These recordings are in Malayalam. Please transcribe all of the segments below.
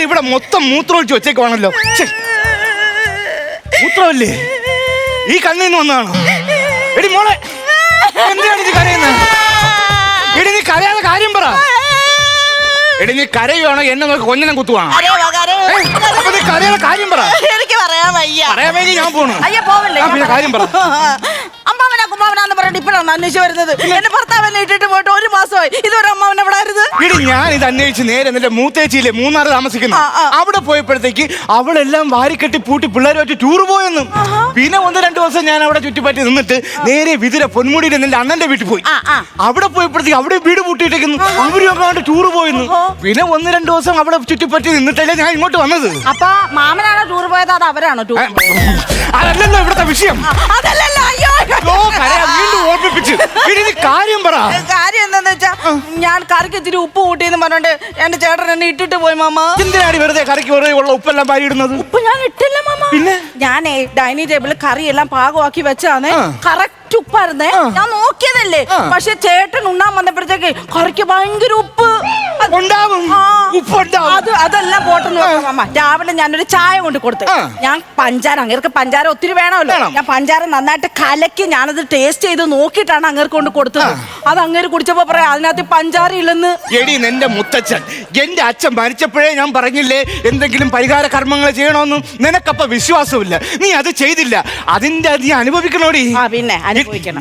ഇവിടെ മൊത്തം മൂത്രമൊഴിച്ച് വെച്ചേക്കുവാണല്ലോ. മൂത്രമല്ലേ? ഈ കണ്ണീന്ന് വന്നതാണോ? എടി മോളെ, എന്തിനാണ് ഇത് കരയുന്നത്? എടി നീ കരയാതെ കാര്യം പറ. എടി നീ കരയുവാണോ എന്നെ നോക്കി കൊഞ്ഞനം കുത്തുവാണോ? അപ്പൊ നീ കരയാതെ കാര്യം പറ. എനിക്ക് പറയാൻ വയ്യ. പറയാൻ വേണ്ടി ഞാൻ പോണു. അയ്യോ പോവല്ലേ. പിന്നെ കാര്യം പറ. അമ്മാവനാ കുമ്മാവനാന്ന് പറഞ്ഞിട്ട് ഇപ്പോഴാണ് അന്വേഷിച്ച് വരുന്നത്. എന്റെ ഭർത്താവിനെ ഇട്ടിട്ട് പോയിട്ട് 1 മാസമായി. ഇതുവരെ അമ്മാവൻ എവിടെ ആയിരുന്നു? ഇടി ഞാൻ ഇത് അന്വേഷിച്ച് നേരെ എന്റെ മൂത്തേച്ചിയിലെ മൂന്നാറ് താമസിക്കുന്നു. അവിടെ പോയപ്പോഴത്തേക്ക് അവളെല്ലാം വാരിക്കെട്ടി പൂട്ടി പിള്ളേരുമായിട്ട് ടൂർ പോയെന്ന്. പിന്നെ 1-2 ദിവസം ഞാൻ അവിടെ ചുറ്റിപ്പറ്റി നിന്നിട്ട് നേരെ വിതുര പൊന്മുടിയിൽ എന്റെ അണ്ണന്റെ വീട്ടിൽ പോയി. അവിടെ പോയപ്പോഴത്തേക്ക് അവിടെ വീട് പൂട്ടിയിട്ടേക്കുന്നു. അവരും അങ്ങാണ്ട് ടൂർ പോയെന്ന്. പിന്നെ 1-2 ദിവസം അവിടെ ചുറ്റിപ്പറ്റി നിന്നിട്ടല്ലേ ഞാൻ ഇങ്ങോട്ട് വന്നത്. അപ്പൊ മാമനാണോ ടൂർ പോയത്? അത് അവരാണോ ടൂർ? അതല്ലല്ലോ ഇവിടുത്തെ വിഷയം. അതല്ലല്ലോ. അയ്യോ വീണ്ടും ഓർമ്മിപ്പിച്ചു. കാര്യം പറ. കാര്യം എന്താന്ന് വെച്ചാ ഞാൻ കറിക്ക് ഇത്തിരി ഉപ്പ് കൂട്ടിയെന്ന് പറഞ്ഞോണ്ട് എന്റെ ചേട്ടൻ എന്നെ ഇട്ടിട്ട് പോയി മാമ. എന്തിനാണ് വെറുതെ കറിക്ക് വെറുതെ ഉള്ള ഉപ്പെല്ലാം പാരിയിടുന്നത്? ഉപ്പ് ഞാൻ ഇട്ടില്ല മാമ. പിന്നെ ഞാനേ ഡൈനിങ് ടേബിളിൽ കറിയെല്ലാം പാകമാക്കി വെച്ചാണ്. കറക്റ്റ് ഉപ്പായിരുന്നേ. ഞാൻ നോക്കിയതല്ലേ. പക്ഷെ ചേട്ടൻ ഉണ്ണാൻ വന്നപ്പോഴത്തേക്ക് കറിക്ക് ഭയങ്കര ഉപ്പ്. അതെല്ലാം പോട്ടെന്ന് മാമ. രാവിലെ ഞാനൊരു ചായ കൊണ്ട് കൊടുത്തു. ഞാൻ പഞ്ചാര, അങ്ങേർക്ക് പഞ്ചാര ഒത്തിരി വേണമല്ലോ. ഞാൻ പഞ്ചാര നന്നായിട്ട് കലക്കി ഞാനത് ടേസ്റ്റ് ചെയ്ത് നോക്കിയിട്ടാണ് അങ്ങേർക്ക് കൊണ്ട് കൊടുത്തത്. അത് അങ്ങേര് കുടിച്ചപ്പോ പറയാം അതിനകത്ത് പഞ്ചാര ഇല്ലെന്ന്. എടി നിന്റെ മുത്തച്ഛൻ, എന്റെ അച്ഛൻ മരിച്ചപ്പോഴേ ഞാൻ പറഞ്ഞില്ലേ എന്തെങ്കിലും പരിഹാര കർമ്മങ്ങൾ ചെയ്യണമെന്നും. നിനക്കപ്പ വിശ്വാസമില്ല. നീ അത് ചെയ്തില്ല. അതിന്റെ നീ അനുഭവിക്കണോടി. പിന്നെ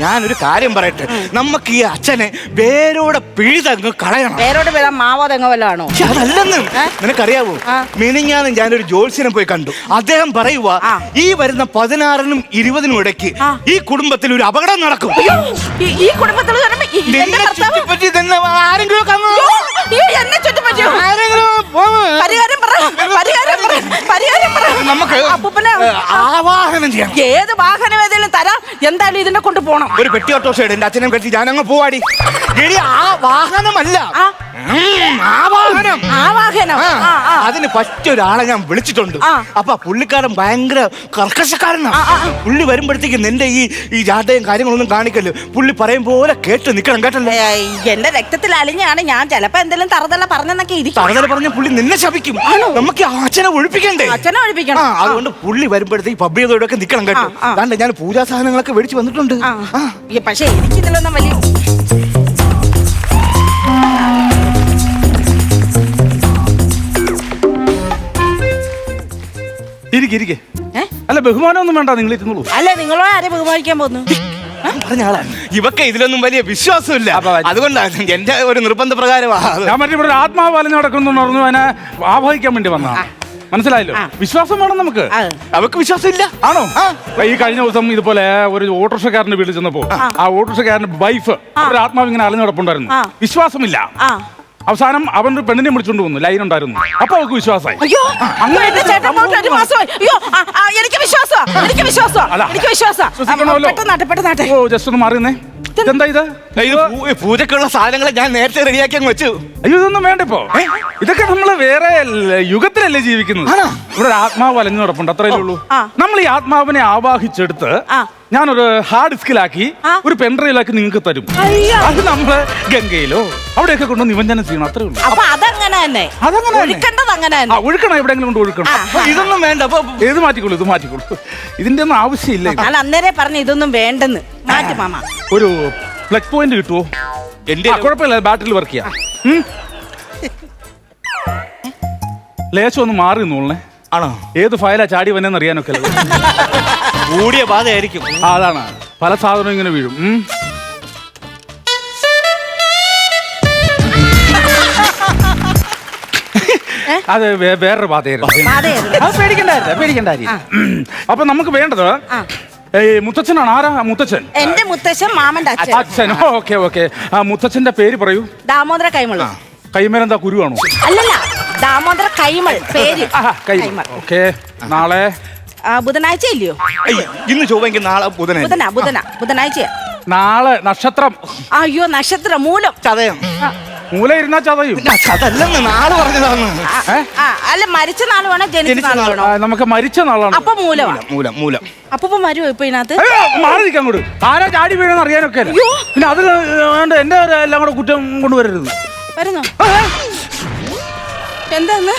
ഞാനൊരു കാര്യം പറയട്ടെ. നമുക്ക് ഈ അച്ഛനെ വേരോടെ പിഴുതങ്ങ് കളയണം. വേരോട് പിഴ മാവോ തെങ്ങോ വല്ലതാണോ? അതല്ലെന്ന് നിനക്കറിയാവോ? മിനിഞ്ഞാന്ന് ഞാനൊരു ജോത്സ്യനെ പോയി കണ്ടു. അദ്ദേഹം പറയുക ഈ വരുന്ന 16-നും 20-നും ഇടയ്ക്ക് ഈ കുടുംബത്തിൽ ഒരു അപകടം നടക്കും. ഈ കുടുംബത്തിൽ നമുക്ക് ആവാഹനം ചെയ്യണം. ഏത് വാഹനം ഏതെങ്കിലും തരാം. എന്തായാലും ഇതിനെ കൊണ്ട് പോണം. ഒരു പെട്ടി ഓട്ടോഷയുടെ എന്റെ അച്ഛനെ കെട്ടി ഞാനങ്ങ് പോവാടി. ആ വാഹനമല്ല, അതിന് പറ്റിയൊരാളെ ഞാൻ വിളിച്ചിട്ടുണ്ട്. അപ്പൊ പുള്ളിക്കാരൻ ഭയങ്കര കർക്കശക്കാരനാണ്. പുള്ളി വരുമ്പോഴത്തേക്ക് നിന്റെ ഈ ജാടയും കാര്യങ്ങളൊന്നും കാണിക്കല്ലോ. പുള്ളി പറയും പോലെ കേട്ട് നിക്കണം. കേട്ടല്ലോ, എന്റെ രക്തത്തിൽ അലിഞ്ഞാണ് ഞാൻ. ചിലപ്പോ എന്തെങ്കിലും തറതല പറഞ്ഞെന്നൊക്കെ ഇരിക്കും. തറതല പറഞ്ഞ പുള്ളി നിന്നെ ശപിക്കും. നമുക്ക് അച്ഛനെ ഒഴിപ്പിക്കണ്ടേ? അച്ഛനെ ഒഴിപ്പിക്കണം. അതുകൊണ്ട് പുള്ളി വരുമ്പോഴത്തേക്ക് പബ്ലികതയോടൊക്കെ നിക്കണം. കേട്ടോ, അതുകൊണ്ട് ഞാൻ പൂജാ സാധനങ്ങളൊക്കെ മേടിച്ചു വന്നിട്ടുണ്ട്. പക്ഷെ എനിക്കിതിലൊന്നും വലിയ ഇരിക്കെ. അല്ല ബഹുമാനമൊന്നും വേണ്ട, നിങ്ങൾ ഇരുന്നുള്ളൂ. അല്ല നിങ്ങളോ ആരെ ബഹുമാനിക്കാൻ പോകുന്നു? ഇവക്ക് ഇതിലൊന്നും വലിയ വിശ്വാസമില്ല. അതുകൊണ്ടാണ് എന്റെ ഒരു നിർബന്ധ പ്രകാരമാണ്. ഞാൻ മറ്റേ ഇവിടെ ആത്മാവ് വലഞ്ഞു നടക്കുന്നു പറഞ്ഞു. അതിനെ ആവാഹിക്കാൻ വേണ്ടി വന്നാ. മനസ്സിലായല്ലോ. വിശ്വാസം വേണം നമുക്ക്. അവർക്ക് വിശ്വാസം ഇല്ല ആണോ? ഈ കഴിഞ്ഞ ദിവസം ഇതുപോലെ ഒരു ഓട്ടോറിക്ഷക്കാരന്റെ വീട്ടിൽ ചെന്നപ്പോ ആ ഓട്ടോറിക്ഷക്കാരന്റെ വൈഫ് ഒരു ആത്മാവ് ഇങ്ങനെ അലഞ്ഞു നടപ്പുണ്ടായിരുന്നു. വിശ്വാസമില്ല. അവസാനം അവൻ ഒരു പെണ്ണിനെ വിളിച്ചോണ്ട് വന്നു. ലൈൻ ഉണ്ടായിരുന്നു. അപ്പൊ അവർക്ക് വിശ്വാസമായി. ജസ്റ്റ് ഒന്ന് മാറിയുന്നേ. എന്താ ഇത്? പൂജക്കുള്ള സാധനങ്ങൾ ഞാൻ നേരത്തെ റെഡിയാക്കി അങ്ങ് വെച്ചു. അയ്യോ ഇതൊന്നും വേണ്ട. ഇപ്പൊ ഇതൊക്കെ നമ്മള് വേറെ യുഗത്തിലല്ലേ ജീവിക്കുന്നത്. ഇവിടെ ഒരു ആത്മാവ് അലഞ്ഞു നടപ്പുണ്ട്, അത്രയല്ലേ ഉള്ളൂ. നമ്മൾ ഈ ആത്മാവിനെ ആവാഹിച്ചെടുത്ത് ഞാനൊരു ഹാർഡ് ഡിസ്കിലാക്കി ഒരു പെൻഡ്രൈവിലാക്കി നിങ്ങൾക്ക് തരും. അത് നമ്മള് ഗംഗയിലോ അവിടെയൊക്കെ കൊണ്ട് നിമഞ്ജനം ചെയ്യണം. അത്രേ ഉള്ളൂ. ഒഴുക്കണം, എവിടെയെങ്കിലും കൊണ്ട് ഒഴുക്കണം. ഇതൊന്നും വേണ്ട. ഇത് മാറ്റിക്കോളൂ, ഇത് മാറ്റിക്കോളൂ. ഇതിന്റെ ഒന്നും ആവശ്യമില്ല. അന്നേരെ പറഞ്ഞു ഇതൊന്നും വേണ്ടെന്ന്. ഒരു പ്ലഗ് പോയിന്റ് കിട്ടുമോ? എന്റെ കുഴപ്പമില്ല, ബാറ്ററിയിൽ വർക്ക് ചെയ്യാം. ലേശം ഒന്ന് മാറി നോളണേ. ആണോ? ഏത് ഫയലാ ചാടി വന്നെന്ന് അറിയാനൊക്കെ കൂടിയ ബാധയായിരിക്കും. അതാണ്, പല സാധനവും ഇങ്ങനെ വീഴും. അത് വേറൊരു ബാധയായിരുന്നു. പേടിക്കണ്ടായിരുന്നു. അപ്പൊ നമുക്ക് വേണ്ടത് മുത്തച്ഛനാണ്. ആരാ മുത്തച്ഛൻ? എന്റെ മുത്തച്ഛൻ, മാമന്റെ അച്ഛൻ. Okay okay. ആ മുത്തച്ഛന്റെ പേര് പറയൂ. ദാമോദര കൈമൾ. കൈമേലെന്താ കുരുവാണോ? അല്ലല്ല, ദാമോദര കൈമൾ പേര്. ഓക്കെ. നാളെ ബുധനാഴ്ച ഇല്ലയോ? ഇന്ന് ചൊവ്വെങ്കിൽ നാളെ ബുധനാഴ്ച. നാളെ നക്ഷത്രം. അയ്യോ നക്ഷത്രം മൂലം. ചതയം. മൂല ഇരുന്നാ ചതയും. അതല്ലെന്ന് നാള് പറഞ്ഞതാണ്. അല്ല മരിച്ച നാള് വേണോ ജനിച്ച നാള് വേണോ? നമുക്ക് മരിച്ച നാളാണ്. അപ്പൊ മൂലമാണ്. മൂലം. അപ്പൊ വരുമോ ഇപ്പൊ ഇതിനകത്ത്? മാറിയിരിക്കാൻ കൂടെ ആരാ ചാടി വീണെന്ന് അറിയാനൊക്കെ. പിന്നെ അതിൽ വേണ്ട എന്റെ എല്ലാം കൂടെ കുറ്റം കൊണ്ടുവരരുത്. വരുന്നോ? എന്താന്ന്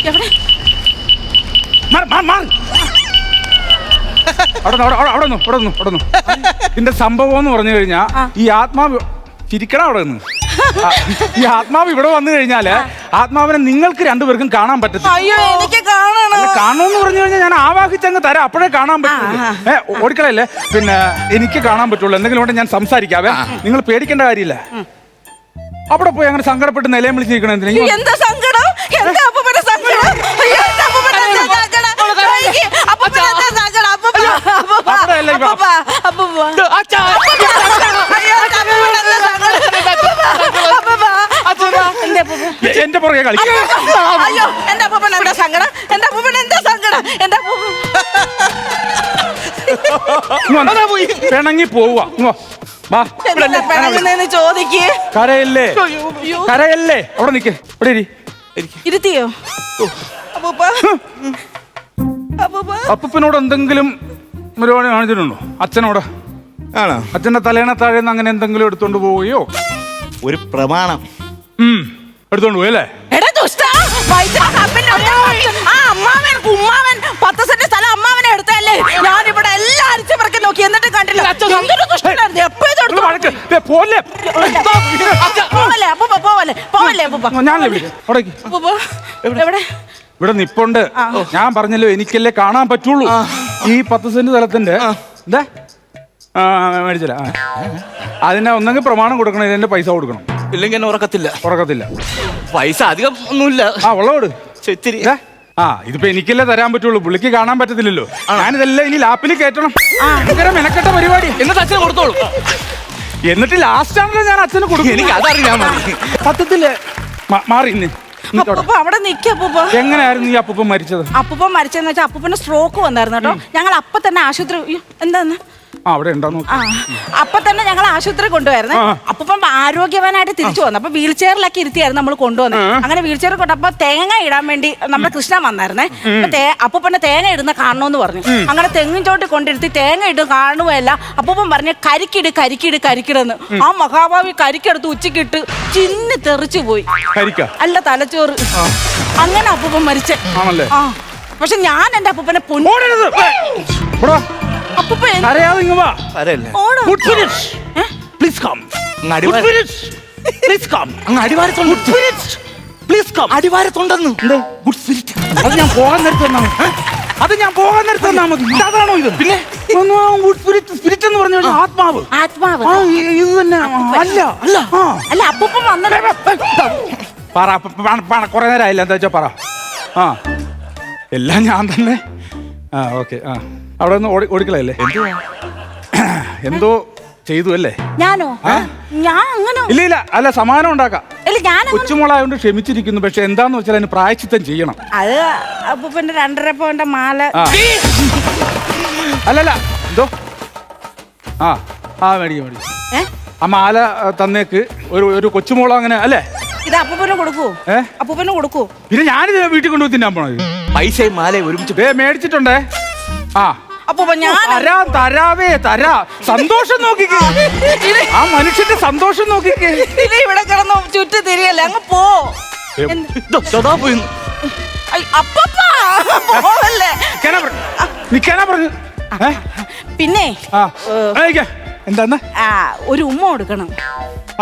എവിടെ? ഇതിന്റെ സംഭവം എന്ന് പറഞ്ഞു കഴിഞ്ഞാ ഈ ആത്മാവ് ചിരിക്കണം അവിടെ നിന്ന്. ഈ ആത്മാവ് ഇവിടെ വന്നു കഴിഞ്ഞാല് ആത്മാവിനെ നിങ്ങൾക്ക് രണ്ടുപേർക്കും കാണാൻ പറ്റത്തില്ല. അയ്യോ എനിക്ക് കാണണം. കാണണമെന്ന് പറഞ്ഞു കഴിഞ്ഞാൽ ഞാൻ ആവാഹിച്ചങ്ങ് തരാം, അപ്പോഴേ കാണാൻ പറ്റുള്ളൂ. ഓടിക്കളയല്ലേ, പിന്നെ എനിക്ക് കാണാൻ പറ്റുള്ളൂ. എന്തെങ്കിലും ഉണ്ടെങ്കിൽ ഞാൻ സംസാരിക്കാവേ, നിങ്ങൾ പേടിക്കേണ്ട കാര്യമില്ല. അവിടെ പോയി അങ്ങനെ സങ്കടപ്പെട്ട് നിലയം വിളിച്ചിരിക്കണം എന്തിനാ? എന്താ സങ്കടം? എന്താ അപ്പൂപ്പന്റെ സങ്കടം? അയ്യോ, എന്താ അപ്പൂപ്പന്റെ എന്താ സങ്കടം? അപ്പൂപ്പന്റെ എന്താ സങ്കടം? അപ്പൂപ്പ, അപ്പൂപ്പ, അപ്പൂപ്പ, അപ്പൂപ്പ. അയ്യോ, അപ്പൂപ്പന്റെ എന്താ സങ്കടം? അപ്പൂപ്പ, അപ്പൂപ്പ, എന്താ അപ്പൂപ്പ? എന്റെ പുറകെ കളിക്കും. അയ്യോ, എന്റെ അപ്പൂപ്പൻ എന്താ സങ്കടം? എന്റെ അപ്പൂപ്പൻ എന്താ സങ്കടം? എന്റെ പിണങ്ങി പോവാ. ചോദിക്കേ. കരയല്ലേ, കരയല്ലേ. അവിടെ നിക്ക്, ഇവിടെ ഇരുത്തിയോ? അപ്പൂപ്പ, അപ്പൂപ്പ. അപ്പൂപ്പനോട് എന്തെങ്കിലും പരിപാടി കാണിച്ചിട്ടുണ്ടോ? അച്ഛനോട് ആണോ? അച്ഛന്റെ തലേണ താഴേന്ന് അങ്ങനെ എന്തെങ്കിലും എടുത്തോണ്ട് പോവുകയോ? ഒരു പ്രമാണം എടുത്തോണ്ട് പോയി അല്ലേ? ഉമ്മാവൻ 10 സെന്റ് സ്ഥലം അമ്മാവനെ എടുത്തല്ലേ? ഞാൻ ഇവിടെ എല്ലാം അരിച്ചു പറക്കി നോക്കി, എന്നിട്ട് കണ്ടില്ല. ഇവിടെ നിപ്പുണ്ട്. ഞാൻ പറഞ്ഞല്ലോ എനിക്കല്ലേ കാണാൻ പറ്റുള്ളൂ. ഈ 10 സെന്റ് സ്ഥലത്തിന്റെ എന്താ മേടിച്ചില്ല. അതിന്റെ ഒന്നെങ്കിൽ പ്രമാണം കൊടുക്കണം, ഇതിന്റെ പൈസ കൊടുക്കണം. ഇല്ലെങ്കിൽ എന്നെ ഉറക്കത്തില്ല. പൈസ അധികം ഒന്നുമില്ല. ഉള്ളോട് ഇതിപ്പോ എനിക്കല്ലേ തരാൻ പറ്റുള്ളൂ, പുള്ളിക്ക് കാണാൻ പറ്റത്തില്ലല്ലോ. ഞാനിതെല്ലാം ഇനി ലാപ്പിൽ കയറ്റണം. ഭയങ്കര മെനക്കെട്ട പരിപാടി. എന്നിട്ട് അച്ഛനെ കൊടുത്തോളൂ. എന്നിട്ട് ലാസ്റ്റ് ആണല്ലോ ഞാൻ അച്ഛന് കൊടുക്കും. എനിക്ക് അതറിയാൻ മതി. സത്യത്തില് മാറി അവിടെ നിൽക്കപ്പൂപ്പ. എങ്ങനെയായിരുന്നു ഈ അപ്പൂപ്പൻ മരിച്ചത്? അപ്പൂപ്പൻ മരിച്ചെന്ന് വെച്ചാൽ അപ്പൂപ്പന് സ്ട്രോക്ക് വന്നായിരുന്നു കേട്ടോ. ഞങ്ങൾ അപ്പൊ തന്നെ ആശുപത്രി എന്താന്ന് അവിടെ ഉണ്ടോ? അപ്പൊ തന്നെ ഞങ്ങൾ ആശുപത്രി കൊണ്ടുപോയിരുന്നു. അപ്പൂപ്പൻ ആരോഗ്യവാനായിട്ട് തിരിച്ചു വന്നു. അപ്പൊ വീൽ ചെയറിലൊക്കെ ഇരുത്തിയായിരുന്നു നമ്മൾ കൊണ്ടുവന്നത്. അങ്ങനെ വീൽ ചെയർ കൊണ്ടപ്പോ തേങ്ങ ഇടാൻ വേണ്ടി നമ്മുടെ കൃഷ്ണൻ വന്നായിരുന്നേ. അപ്പൂപ്പന്റെ തേങ്ങ ഇടുന്ന കാണണമെന്ന് പറഞ്ഞു. അങ്ങനെ തെങ്ങിൻ ചോട്ടി കൊണ്ടിരുത്തി തേങ്ങ ഇടും കാണുകയല്ല. അപ്പൂപ്പൻ പറഞ്ഞ കരിക്കിടെന്ന്. ആ മഹാഭാവി കരിക്കെടുത്ത് ഉച്ചക്കിട്ട് ചിന്നി തെറിച്ചു പോയി. അല്ല, തലച്ചോറ്. അങ്ങനെ അപ്പൂപ്പൻ മരിച്ചേ. പക്ഷെ ഞാൻ എന്റെ അപ്പൂപ്പനെ അടിവാരത്തുണ്ടെന്ന്. അത് ഞാൻ പോകാൻ നേരത്തെ തന്നാ മതി. അതാണോ ഇത്? പിന്നെ സ്പിരിറ്റ് എന്ന് പറഞ്ഞു കഴിഞ്ഞാൽ ആത്മാവ്. ഇത് തന്നെ അല്ല അപ്പൂപ്പൻ വന്നത്. പറ, കുറെ നേരമായില്ല. എന്താ വെച്ചാ പറ. എല്ലാം ഞാൻ തന്നെ. ഓക്കെ. അവിടെ നിന്ന് ഓടിക്കളയല്ലേ? എന്തോ ചെയ്തു അല്ലേ? ഞാനോ? ഞാൻ അങ്ങനെ ഇല്ല. അല്ല, സമാനം ഉണ്ടാക്കാം. കൊച്ചുമോളായോണ്ട് ക്ഷമിച്ചിരിക്കുന്നു. പക്ഷെ എന്താന്ന് വെച്ചാൽ അതിന് പ്രായശ്ചിത്തം ചെയ്യണം. അത് അപ്പൂപ്പന്റെ 2.5 പവന്റെ മാല. അല്ലല്ല, എന്തോ മേടിക്കും. ആ മാല തന്നേക്ക്. ഒരു കൊച്ചുമോള അങ്ങനെ അല്ലേ? ഇത് അപ്പൂപ്പന് കൊടുക്കൂ. അപ്പൂപ്പന് കൊടുക്കൂ. പിന്നെ ഞാനിത് വീട്ടിൽ കൊണ്ടുപോയി തിന്നാൻ പോണത്. പൈസയും മാലയും ഒരുമിച്ച് മേടിച്ചിട്ടുണ്ടേ. അപ്പൂപ്പ ഞാൻ തരാ. സന്തോഷം നോക്കിക്കേ. ആ മനുഷ്യന്റെ സന്തോഷം നോക്കിക്കേ. ഇവിടെ കിടന്നു ചുറ്റി തിരിയല്ലേ, അങ്ങ് പോ. നിക്കാനാ പറഞ്ഞു. പിന്നെ എന്താന്ന് ഒരു ഉമ്മ കൊടുക്കണം.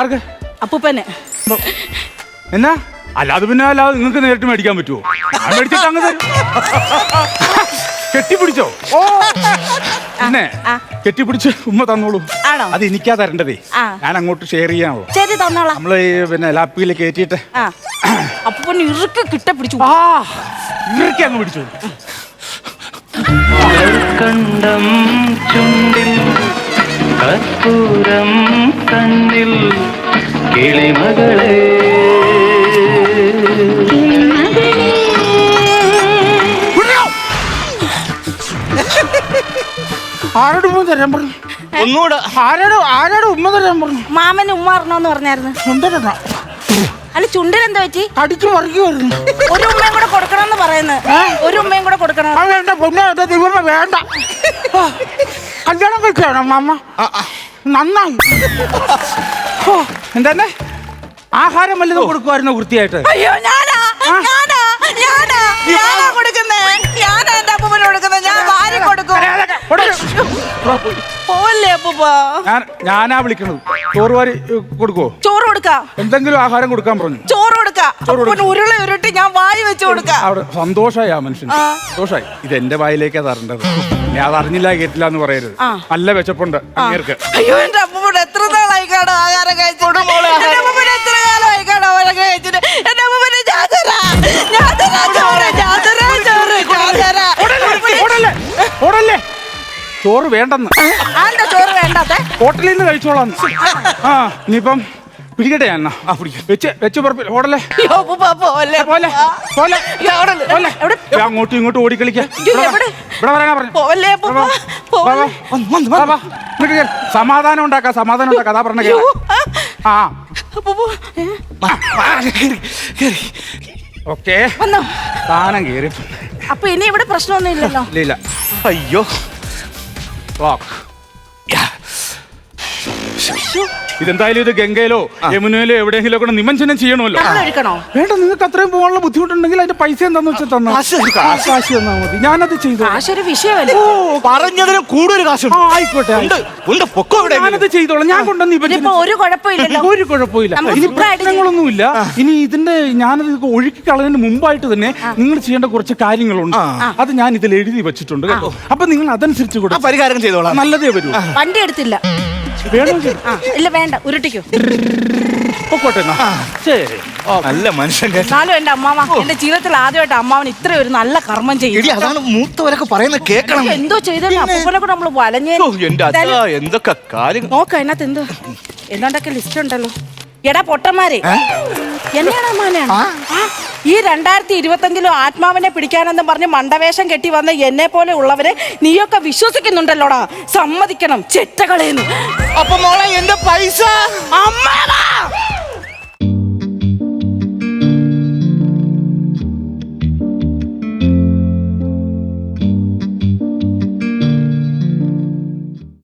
ആർക്ക്? അപ്പൂപ്പന്. എന്നാ അല്ലാതെ പിന്നെ അല്ലാതെ നിങ്ങൾക്ക് നേരിട്ട് മേടിക്കാൻ പറ്റുമോ? മേടിച്ചിട്ട് അങ്ങ് തരും. കെട്ടിപ്പിടിച്ചോ? പിന്നെ കെട്ടിപ്പിടിച്ച് ഉമ്മ തന്നോളൂ. അത് എനിക്കാ തരേണ്ടതേ. ഞാൻ അങ്ങോട്ട് ഷെയർ ചെയ്യാനുള്ളൂ. ശരി, തന്നോളാം. നമ്മള് പിന്നെ ലാപ്പിൽ കയറ്റിയിട്ട് അപ്പൂപ്പൻ ഇറുക്കെ കിട്ട പിടിച്ചു. ഇറുക്കെ അങ്ങ് പിടിച്ചു. കണ്ടം ചുണ്ടിൽ കർപ്പൂരം കണ്ണിൽ കിളിമകളെ ആരോട് ഉമ്മ തരാൻ പറഞ്ഞു? ഒന്നുകൂടെ. ആരോട് ഉമ്മ തരാൻ പറഞ്ഞു? മാമന് ഉമ്മ പറഞ്ഞോന്ന് പറഞ്ഞായിരുന്നു. അല്ല, ചുണ്ടിൽ എന്താ പറ്റി? അടിച്ചു മറിക്കുമായിരുന്നു. ഒരു ഉമ്മയും കൂടെ കൊടുക്കണമെന്ന് പറയുന്നത്. ഒരു ഉമ്മയും കൂടെ കൊടുക്കണം. വേണ്ട പൊന്നെ, വേണ്ട. കല്യാണം കഴിച്ചാണോ മാമ? നന്നായി. എന്താ ആഹാരം വല്ലതും കൊടുക്കുമായിരുന്നോ വൃത്തിയായിട്ട്? അയ്യോ, ഞാനാ ഞാനാ കൊടുക്കുന്നേ, ഞാനാ എന്റെ അപ്പൂപ്പന് കൊടുക്കുന്നത്, ഞാൻ വാരി കൊടുക്കും. പോവല്ലേ അപ്പൂപ്പ? ഞാനാ വിളിക്കണത്. ചോറ് വാരി കൊടുക്കോ? ചോറ് കൊടുക്കാം, എന്തെങ്കിലും ആഹാരം കൊടുക്കാൻ പറഞ്ഞു. ചോറ് കൊടുക്കാം. അപ്പൂപ്പന് ഉരുള ഉരുട്ടി ഞാൻ വായി വെച്ച് കൊടുക്കാം. അവിടെ സന്തോഷായി ആ മനുഷ്യൻ, സന്തോഷായി. ഇത് എന്റെ വായിലേക്കാ തരേണ്ടത്. ഞാൻ അത് അറിഞ്ഞില്ല കേട്ടില്ല എന്ന് പറയരുത്. നല്ല വിശപ്പുണ്ട് അങ്ങേർക്ക്. അയ്യോ എന്റെ അപ്പൂപ്പൻ എത്ര നാളായി കാണോ ആഹാരം കഴിച്ചിട്ട്? എന്റെ അപ്പൂപ്പൻ എത്ര കാലമായി കാണോ ആഹാരം കഴിച്ചിട്ട്? എന്റെ അപ്പൂപ്പന് ചോറ് വേണ്ടെന്ന്. ചോറ് വേണ്ടാത്ത ഹോട്ടലിൽ നിന്ന് കഴിച്ചോളാം. ആ ഇനിയിപ്പം പിടിക്കട്ടെ ഞാൻ. വെച്ച് പുറപ്പില്ല. ഓടല്ലേ അങ്ങോട്ടും ഇങ്ങോട്ടും ഓടിക്കളിക്കാം. സമാധാനം ഉണ്ടാക്കാം, സമാധാനം ഉണ്ടാക്കാം. അതാ പറഞ്ഞ ആ ഓക്കെ താനം കേറി. അപ്പൊ ഇനി ഇവിടെ പ്രശ്നമൊന്നും ഇല്ലല്ലോ? ഇല്ല. അയ്യോ ഇതെന്തായാലും ഇത് ഗംഗയിലോ യമുനയിലോ എവിടെയെങ്കിലും ഒക്കെ നിമഞ്ജനം ചെയ്യണമല്ലോ. വേണ്ട, നിങ്ങൾക്ക് അത്രയും പോകാനുള്ള ബുദ്ധിമുട്ടുണ്ടെങ്കിൽ അതിന്റെ പൈസ എന്താന്ന് വെച്ചാൽ തന്നാ മതി. ഞാനത് ചെയ്തു. പറഞ്ഞതിനും കൂടുതൽ കാശ് ആയിക്കോട്ടെ, ഞാനത് ചെയ്തോളാം. ഞാൻ കൊണ്ടുവന്ന് ഒരു കുഴപ്പമില്ലല്ലോ. ഒരു കുഴപ്പമില്ല. ഇനി പ്രശ്നങ്ങളൊന്നുമില്ല. ഇനി ഇതിന്റെ ഞാനത് ഒഴുക്കി കളയുന്നതിന് മുമ്പായിട്ട് തന്നെ നിങ്ങൾ ചെയ്യേണ്ട കുറച്ച് കാര്യങ്ങളുണ്ട്. അത് ഞാൻ ഇതിൽ എഴുതി വെച്ചിട്ടുണ്ട് കേട്ടോ. അപ്പൊ നിങ്ങൾ അതനുസരിച്ച് കൂടെ പരിഹാരം ചെയ്തോളാം. നല്ലതേ വരൂ. വണ്ടി എടുത്തില്ല. ഇല്ല വേണ്ട, ഉരുട്ടിക്കോ. ശരി, നല്ല മനുഷ്യൻ. എന്നാലും എന്റെ അമ്മാവ എന്റെ ജീവിതത്തിൽ ആദ്യമായിട്ട് അമ്മാവൻ ഇത്ര ഒരു നല്ല കർമ്മം ചെയ്യും. അതാണ് മൂത്തവരൊക്കെ പറയുന്നത് കേൾക്കണം. എന്തോ ചെയ്തല്ലോ അപ്പൂപ്പനെ കൂടെ നമ്മള് വലഞ്ഞേ. എന്തൊക്കെ കാര്യം നോക്ക അതിനകത്ത് എന്തൊക്കെ ലിസ്റ്റ് ഉണ്ടല്ലോ. എടാ പൊട്ടന്മാരെ, എന്നെയാണ് അമ്മാനാണ് ഈ 2025 ആത്മാവിനെ പിടിക്കാനെന്ന് പറഞ്ഞ് മണ്ടവേഷം കെട്ടി വന്ന എന്നെ പോലെ ഉള്ളവരെ നീയൊക്കെ വിശ്വസിക്കുന്നുണ്ടല്ലോടാ. സമ്മതിക്കണം ചെറ്റകളേന്ന്. അപ്പൊ മോളെ എന്റെ പൈസ അമ്മാവാ